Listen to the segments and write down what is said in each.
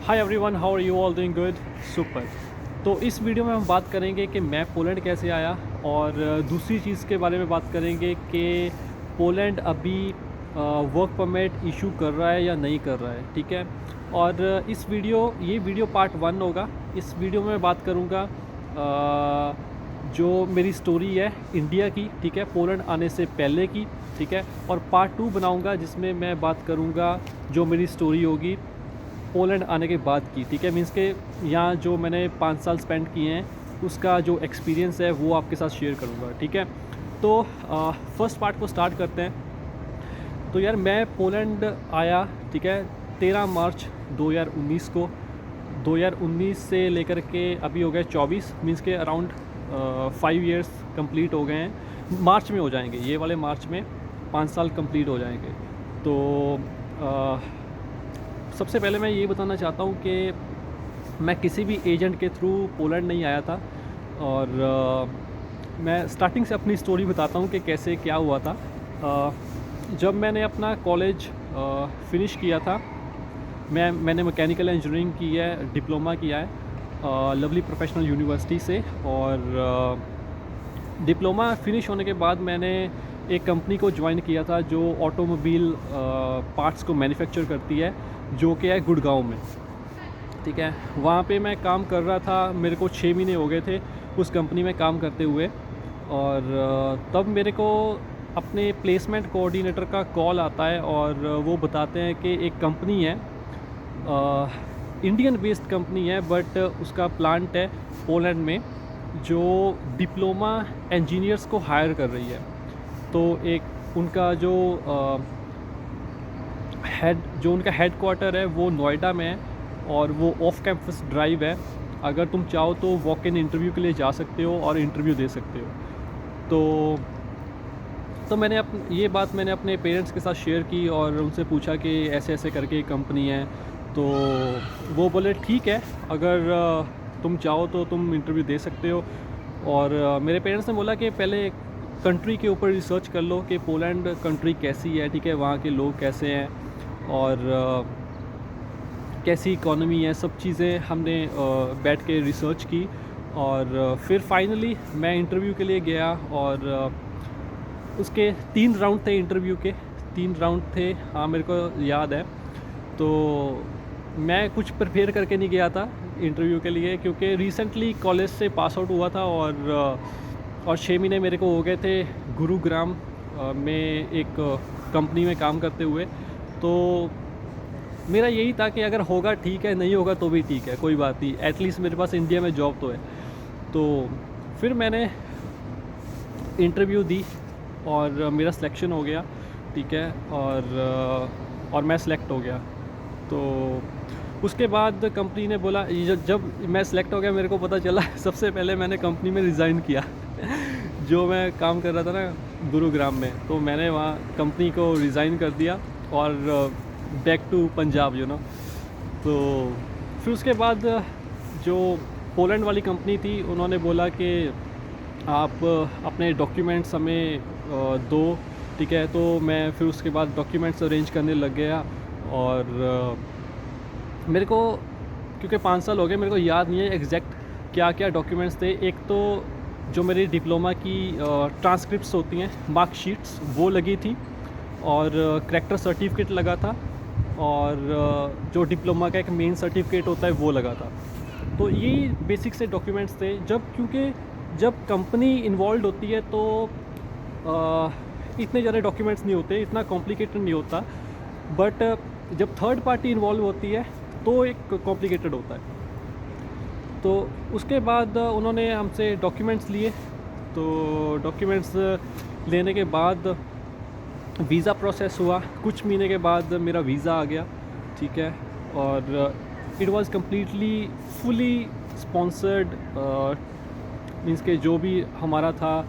Hi everyone, how are you all doing good? Super. तो इस video में हम बात करेंगे कि मैं पोलैंड कैसे आया, और दूसरी चीज़ के बारे में बात करेंगे कि पोलैंड अभी वर्क परमिट इशू कर रहा है या नहीं कर रहा है। ठीक है। और ये वीडियो पार्ट 1 होगा। इस वीडियो में मैं बात करूँगा जो मेरी स्टोरी है इंडिया की, ठीक है, पोलैंड आने से पहले की। ठीक है। और पार्ट 2 बनाऊँगा जिसमें मैं बात करूँगा जो मेरी स्टोरी होगी पोलैंड आने के बाद की। ठीक है। मीन्स के यहाँ जो मैंने 5 साल स्पेंड किए हैं उसका जो एक्सपीरियंस है वो आपके साथ शेयर करूँगा। ठीक है। तो फर्स्ट पार्ट को स्टार्ट करते हैं। तो यार मैं पोलैंड आया, ठीक है, 13 मार्च 2019 को। 2019 से लेकर के अभी हो गए 24, मीन्स के अराउंड 5 इयर्स कंप्लीट हो गए हैं। मार्च में हो जाएंगे, ये वाले मार्च में 5 साल कंप्लीट हो जाएंगे। तो सबसे पहले मैं ये बताना चाहता हूँ कि मैं किसी भी एजेंट के थ्रू पोलैंड नहीं आया था। और मैं स्टार्टिंग से अपनी स्टोरी बताता हूँ कि कैसे क्या हुआ था। जब मैंने अपना कॉलेज फिनिश किया था, मैंने मैकेनिकल इंजीनियरिंग की है, डिप्लोमा किया है लवली प्रोफेशनल यूनिवर्सिटी से। और डिप्लोमा फिनिश होने के बाद मैंने एक कंपनी को ज्वाइन किया था जो ऑटोमोबाइल पार्ट्स को मैन्युफैक्चर करती है, जो कि है गुड़गांव में। ठीक है। वहाँ पे मैं काम कर रहा था, मेरे को 6 महीने हो गए थे उस कंपनी में काम करते हुए। और तब मेरे को अपने प्लेसमेंट कोऑर्डिनेटर का कॉल आता है और वो बताते हैं कि एक कंपनी है, इंडियन बेस्ड कंपनी है, बट उसका प्लांट है पोलैंड में, जो डिप्लोमा इंजीनियर्स को हायर कर रही है। तो एक उनका जो उनका हेड क्वार्टर है वो नोएडा में है, और वो ऑफ कैंपस ड्राइव है। अगर तुम चाहो तो वॉक इन इंटरव्यू के लिए जा सकते हो और इंटरव्यू दे सकते हो। तो ये बात मैंने अपने पेरेंट्स के साथ शेयर की और उनसे पूछा कि ऐसे ऐसे करके कंपनी है। तो वो बोले ठीक है, अगर तुम चाहो तो तुम इंटरव्यू दे सकते हो। और मेरे पेरेंट्स ने बोला कि पहले कंट्री के ऊपर रिसर्च कर लो कि पोलैंड कंट्री कैसी है, ठीक है, वहाँ के लोग कैसे हैं और कैसी इकोनॉमी है, सब चीज़ें हमने बैठ के रिसर्च की। और फिर फाइनली मैं इंटरव्यू के लिए गया। और उसके 3 राउंड थे, इंटरव्यू के 3 राउंड थे, हाँ मेरे को याद है। तो मैं कुछ प्रिपेयर करके नहीं गया था इंटरव्यू के लिए, क्योंकि रिसेंटली कॉलेज से पास आउट हुआ था। और 6 महीने मेरे को हो गए थे गुरुग्राम में एक कंपनी में काम करते हुए। तो मेरा यही था कि अगर होगा ठीक है, नहीं होगा तो भी ठीक है, कोई बात नहीं, एटलीस्ट मेरे पास इंडिया में जॉब तो है। तो फिर मैंने इंटरव्यू दी और मेरा सिलेक्शन हो गया। ठीक है। और मैं सिलेक्ट हो गया। तो उसके बाद कंपनी ने बोला, जब मैं सिलेक्ट हो गया मेरे को पता चला सबसे पहले मैंने कंपनी में रिज़ाइन किया जो मैं काम कर रहा था ना गुरुग्राम में, तो मैंने वहाँ कंपनी को रिज़ाइन कर दिया और बैक टू पंजाब तो फिर उसके बाद जो पोलैंड वाली कंपनी थी उन्होंने बोला कि आप अपने डॉक्यूमेंट्स हमें दो। ठीक है। तो मैं फिर उसके बाद डॉक्यूमेंट्स अरेंज करने लग गया। और मेरे को, क्योंकि 5 साल हो गए, मेरे को याद नहीं है एग्जैक्ट क्या क्या डॉक्यूमेंट्स थे। एक तो जो मेरी डिप्लोमा की ट्रांसक्रिप्ट्स होती हैं, मार्कशीट्स, वो लगी थी, और करैक्टर सर्टिफिकेट लगा था, और जो डिप्लोमा का एक मेन सर्टिफिकेट होता है वो लगा था। तो यही बेसिक से डॉक्यूमेंट्स थे। क्योंकि जब कंपनी इन्वॉल्व होती है तो इतने ज़्यादा डॉक्यूमेंट्स नहीं होते, इतना कॉम्प्लिकेटेड नहीं होता। बट जब थर्ड पार्टी इन्वॉल्व होती है तो एक कॉम्प्लिकेटेड होता है। तो उसके बाद उन्होंने हमसे डॉक्यूमेंट्स लिए। तो डॉक्यूमेंट्स लेने के बाद वीज़ा प्रोसेस हुआ। कुछ महीने के बाद मेरा वीज़ा आ गया। ठीक है। और it was completely fully sponsored, means के जो भी हमारा था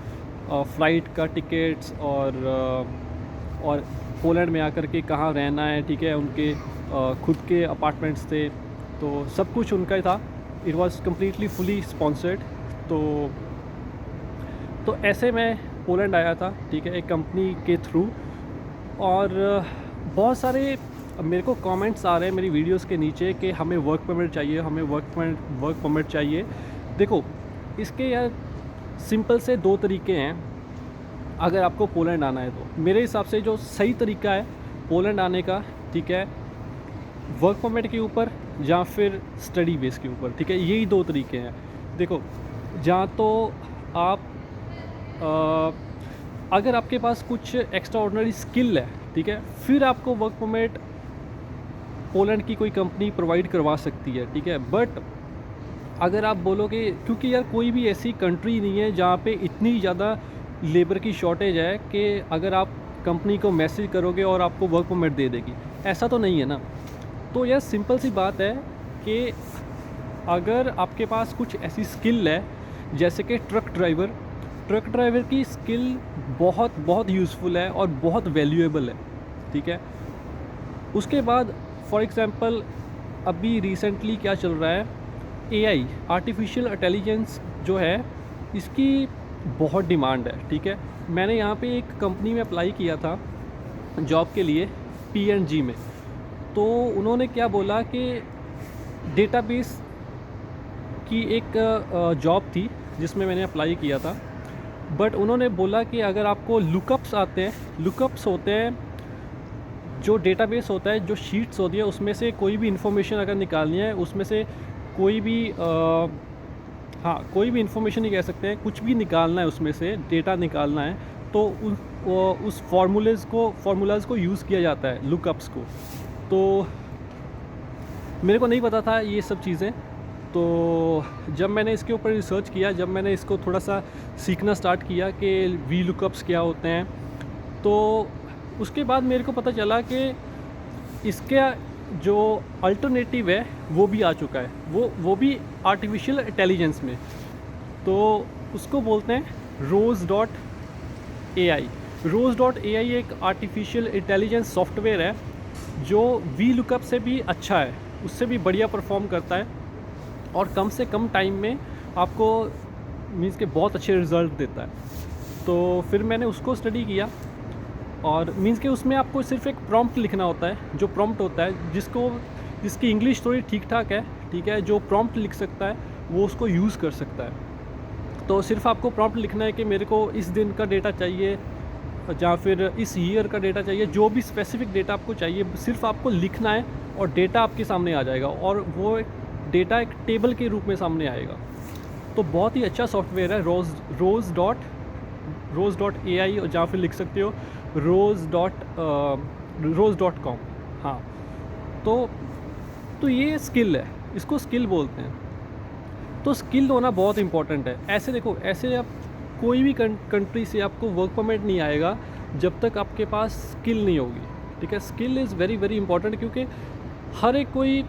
फ़्लाइट का टिकट्स और पोलैंड में आकर के कहाँ रहना है, ठीक है, उनके खुद के अपार्टमेंट्स थे, तो सब कुछ उनका ही था। It was completely fully sponsored. तो ऐसे मैं पोलैंड आया था, ठीक है, एक कंपनी के थ्रू। और बहुत सारे अब मेरे को कमेंट्स आ रहे हैं मेरी वीडियोस के नीचे कि हमें वर्क परमिट चाहिए, हमें वर्क परमिट चाहिए। देखो, इसके यार सिंपल से 2 तरीके हैं अगर आपको पोलैंड आना है तो। मेरे हिसाब से जो सही तरीका है पोलैंड आने का, ठीक है, वर्क परमिट के ऊपर या फिर स्टडी बेस के ऊपर, ठीक है, यही 2 तरीके हैं। देखो, जहाँ तो आप अगर आपके पास कुछ एक्स्ट्रा ऑर्डिनरी स्किल है, ठीक है, फिर आपको वर्क परमिट पोलैंड की कोई कंपनी प्रोवाइड करवा सकती है, ठीक है। बट अगर आप बोलोगे, क्योंकि यार कोई भी ऐसी कंट्री नहीं है जहाँ पे इतनी ज़्यादा लेबर की शॉर्टेज है कि अगर आप कंपनी को मैसेज करोगे और आपको वर्क परमिट दे देगी, ऐसा तो नहीं है ना। तो यार सिंपल सी बात है कि अगर आपके पास कुछ ऐसी स्किल है, जैसे कि ट्रक ड्राइवर की स्किल बहुत बहुत यूज़फुल है और बहुत वैल्यूएबल है, ठीक है। उसके बाद फॉर एग्ज़ाम्पल अभी रिसेंटली क्या चल रहा है, एआई, आर्टिफिशियल इंटेलिजेंस जो है, इसकी बहुत डिमांड है, ठीक है। मैंने यहाँ पे एक कंपनी में अप्लाई किया था जॉब के लिए, पीएनजी में। तो उन्होंने क्या बोला कि डेटाबेस की एक जॉब थी जिसमें मैंने अप्लाई किया था, बट उन्होंने बोला कि अगर आपको लुकअप्स आते हैं, लुकअप्स होते हैं जो डेटाबेस होता है, जो शीट्स होती है, उसमें से कोई भी इंफॉर्मेशन अगर निकालनी है, उसमें से कोई भी कोई भी इंफॉर्मेशन नहीं कह सकते हैं, कुछ भी निकालना है, उसमें से डेटा निकालना है, तो उस फार्मूलाज़ को यूज़ किया जाता है, लुकअप्स को। तो मेरे को नहीं पता था ये सब चीज़ें। तो जब मैंने इसके ऊपर रिसर्च किया, जब मैंने इसको थोड़ा सा सीखना स्टार्ट किया कि वी लुकअप्स क्या होते हैं, तो उसके बाद मेरे को पता चला कि इसका जो अल्टरनेटिव है वो भी आ चुका है, वो भी आर्टिफिशियल इंटेलिजेंस में। तो उसको बोलते हैं रोज़.ai एक आर्टिफिशियल इंटेलिजेंस सॉफ्टवेयर है जो वी लुकअप से भी अच्छा है, उससे भी बढ़िया परफॉर्म करता है और कम से कम टाइम में आपको मीन्स के बहुत अच्छे रिज़ल्ट देता है। तो फिर मैंने उसको स्टडी किया और मीन्स के उसमें आपको सिर्फ एक प्रॉम्प्ट लिखना होता है, जो प्रॉम्प्ट होता है जिसकी इंग्लिश थोड़ी ठीक ठाक है, ठीक है, जो प्रॉम्प्ट लिख सकता है वो उसको यूज़ कर सकता है। तो सिर्फ आपको प्रॉम्प्ट लिखना है कि मेरे को इस दिन का डेटा चाहिए या फिर इस ईयर का डेटा चाहिए, जो भी स्पेसिफिक डेटा आपको चाहिए सिर्फ आपको लिखना है और डेटा आपके सामने आ जाएगा और वो डेटा एक टेबल के रूप में सामने आएगा। तो बहुत ही अच्छा सॉफ्टवेयर है रोज़.ai, और जहाँ फिर लिख सकते हो रोज़.com। हाँ, तो ये स्किल है, इसको स्किल बोलते हैं। तो स्किल होना बहुत इंपॉर्टेंट है। ऐसे देखो, ऐसे आप कोई भी कंट्री से आपको वर्क परमिट नहीं आएगा जब तक आपके पास स्किल नहीं होगी, ठीक है। Skill is very very important, क्योंकि हर एक कोई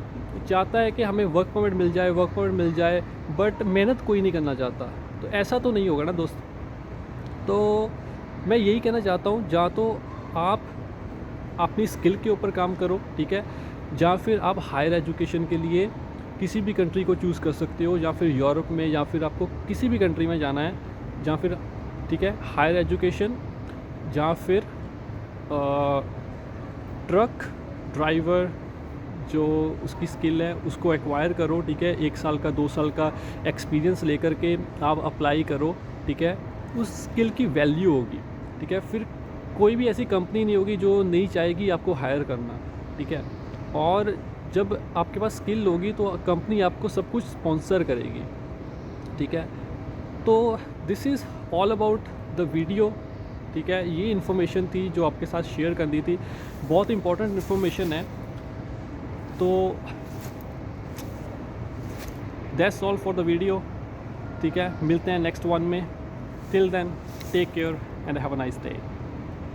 चाहता है कि हमें वर्क परमिट मिल जाए, बट मेहनत कोई नहीं करना चाहता। तो ऐसा तो नहीं होगा ना दोस्त। तो मैं यही कहना चाहता हूँ, जहाँ तो आप अपनी स्किल के ऊपर काम करो, ठीक है, या फिर आप हायर एजुकेशन के लिए किसी भी कंट्री को चूज़ कर सकते हो, या फिर यूरोप में, या फिर आपको किसी भी कंट्री में जाना है जहाँ फिर, ठीक है, हायर एजुकेशन, या फिर ट्रक ड्राइवर जो उसकी स्किल है उसको एक्वायर करो, ठीक है। 1 साल का 2 साल का एक्सपीरियंस लेकर के आप अप्लाई करो, ठीक है। उस स्किल की वैल्यू होगी, ठीक है। फिर कोई भी ऐसी कंपनी नहीं होगी जो नहीं चाहेगी आपको हायर करना, ठीक है। और जब आपके पास स्किल होगी तो कंपनी आपको सब कुछ स्पॉन्सर करेगी, ठीक है। तो this is all about the video, ठीक है। ये इन्फॉर्मेशन थी जो आपके साथ शेयर करनी थी, बहुत इंपॉर्टेंट इन्फॉर्मेशन है। तो that's all for the video, ठीक है। मिलते हैं नेक्स्ट वन में। Till then take care and have a nice day.